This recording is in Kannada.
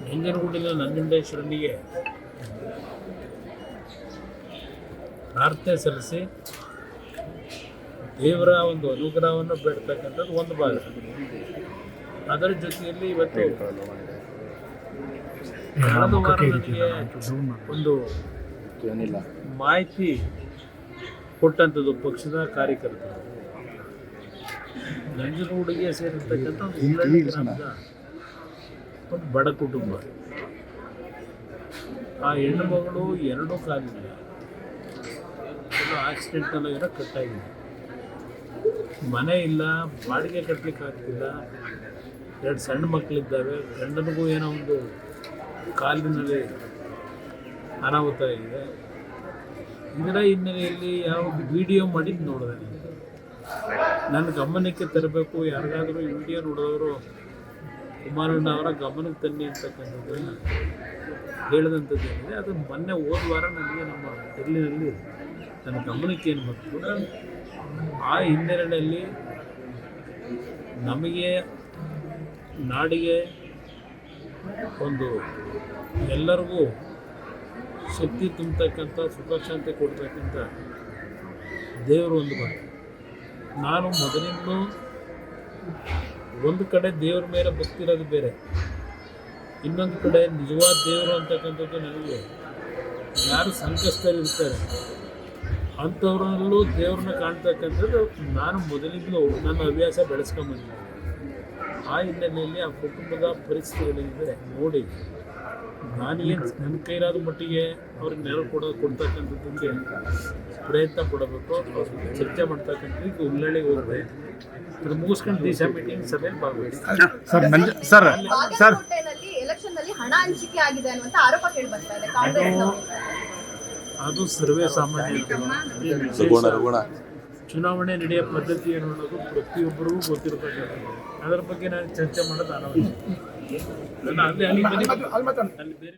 ನಂಜನಗೂಡಿನ ನಂಜುಂಡೇಶ್ವರನಿಗೆ ಪ್ರಾರ್ಥನೆ ಸಲ್ಲಿಸಿ ದೇವರ ಒಂದು ಅನುಗ್ರಹವನ್ನು ಬೇಡ್ತಕ್ಕಂಥದ್ದು ಒಂದು ಭಾಗ. ಅದರ ಜೊತೆಯಲ್ಲಿ ಇವತ್ತು ಕಳೆದ ವಾರ ನನಗೆ ಒಂದು ಮಾಹಿತಿ ಕೊಟ್ಟಂಥದ್ದು ಪಕ್ಷದ ಕಾರ್ಯಕರ್ತರು ನಂಜನಗೂಡಿಗೆ ಸೇರಿರ್ತಕ್ಕಂಥ ಉಳ್ಳಳ್ಳಿ ಗ್ರಾಮದ ಒಂದು ಬಡ ಕುಟುಂಬ. ಆ ಹೆಣ್ಣು ಮಗಳು ಎರಡೂ ಕಾಲಿಲ್ಲ, ಆಕ್ಸಿಡೆಂಟ್ನಲ್ಲಿ ಏನೋ ಕಟ್ಟಾಗಿದೆ, ಮನೆ ಇಲ್ಲ, ಬಾಡಿಗೆ ಕಟ್ಟಲಿಕ್ಕೆ ಆಗ್ತಿಲ್ಲ, 2 ಸಣ್ಣ ಮಕ್ಕಳಿದ್ದಾವೆ, ಗಂಡನಿಗೂ ಏನೋ ಒಂದು ಕಾಲಿನಲ್ಲಿ ಅನಾಹುತ ಇದೆ. ಇದರ ಹಿನ್ನೆಲೆಯಲ್ಲಿ ಯಾವ ವಿಡಿಯೋ ಮಾಡಿದ್ದು ನೋಡಿದೆ, ನನ್ನ ಗಮನಕ್ಕೆ ತರಬೇಕು, ಯಾರಿಗಾದರೂ ಈ ವಿಡಿಯೋ ನೋಡಿದವರು ಕುಮಾರಣ್ಣ ಅವರ ಗಮನಕ್ಕೆ ತನ್ನಿ ಅಂತಕ್ಕಂಥದ್ದನ್ನು ಹೇಳಿದಂಥದ್ದು ಏನಿದೆ ಅದು ಮೊನ್ನೆ ಹೋದ ವಾರ ನನಗೆ ನಮ್ಮ ಡೆಲ್ಲಿನಲ್ಲಿ ನನ್ನ ಗಮನಕ್ಕೆ ಏನು ಬಂತು. ಆ ಹಿನ್ನೆಲೆಯಲ್ಲಿ ನಮಗೆ ನಾಡಿಗೆ ಒಂದು ಎಲ್ಲರಿಗೂ ಶಕ್ತಿ ತುಂಬತಕ್ಕಂಥ ಸುಖ ಶಾಂತಿ ಕೊಡ್ತಕ್ಕಂಥ ದೇವರು ಒಂದು ಬರ. ನಾನು ಮೊದಲಿಂದಲೂ ಒಂದು ಕಡೆ ದೇವ್ರ ಮೇಲೆ ಭಕ್ತಿ ಇರೋದು ಬೇರೆ, ಇನ್ನೊಂದು ಕಡೆ ನಿಜವಾದ ದೇವರು ಅಂತಕ್ಕಂಥದ್ದು ನನಗೆ ಯಾರು ಸಂಕಷ್ಟದಲ್ಲಿರ್ತಾರೆ ಅಂಥವ್ರಲ್ಲೂ ದೇವ್ರನ್ನ ಕಾಣ್ತಕ್ಕಂಥದ್ದು ನಾನು ಮೊದಲಿಂದಲೂ ನನ್ನ ಹವ್ಯಾಸ ಬೆಳೆಸ್ಕೊಂಬಂದಿದ್ದೆ. ಆ ಹಿನ್ನೆಲೆಯಲ್ಲಿ ಆ ಕುಟುಂಬದ ಪರಿಸ್ಥಿತಿಗಳಿದೆ ನೋಡಿ ನಾನೇನು ನನ್ನ ಕೈಲಾದ ಮಟ್ಟಿಗೆ ಅವ್ರಿಗೆ ನೆರವು ಕೊಡ್ತಕ್ಕಂಥದ್ದಕ್ಕೆ ಪ್ರಯತ್ನ ಪಡಬೇಕು, ಚರ್ಚೆ ಮಾಡ್ತಕ್ಕಂಥ ಈಗ ಉಳ್ಳಳ್ಳಿಗೆ ಹೋದರೆ ಅದು ಮುಗಿಸ್ಕೊಂಡು ದಿವಸ ಮೀಟಿಂಗ್ ಸಭೆಯಲ್ಲಿ ಭಾಗವಹಿಸ್ತಾರೆ. ಅದು ಸರ್ವೇ ಸಾಮಾನ್ಯ. ಚುನಾವಣೆ ನಡೆಯೋ ಪದ್ಧತಿ ಏನು ಅನ್ನೋದು ಪ್ರತಿಯೊಬ್ಬರಿಗೂ ಗೊತ್ತಿರತಕ್ಕಂಥದ್ದು. ಅದರ ಬಗ್ಗೆ ನಾನು ಚರ್ಚೆ ಮಾಡೋದು ಅನವಶ್ಯಕ. ಅಲ್ಲಿ ಬೇರೆ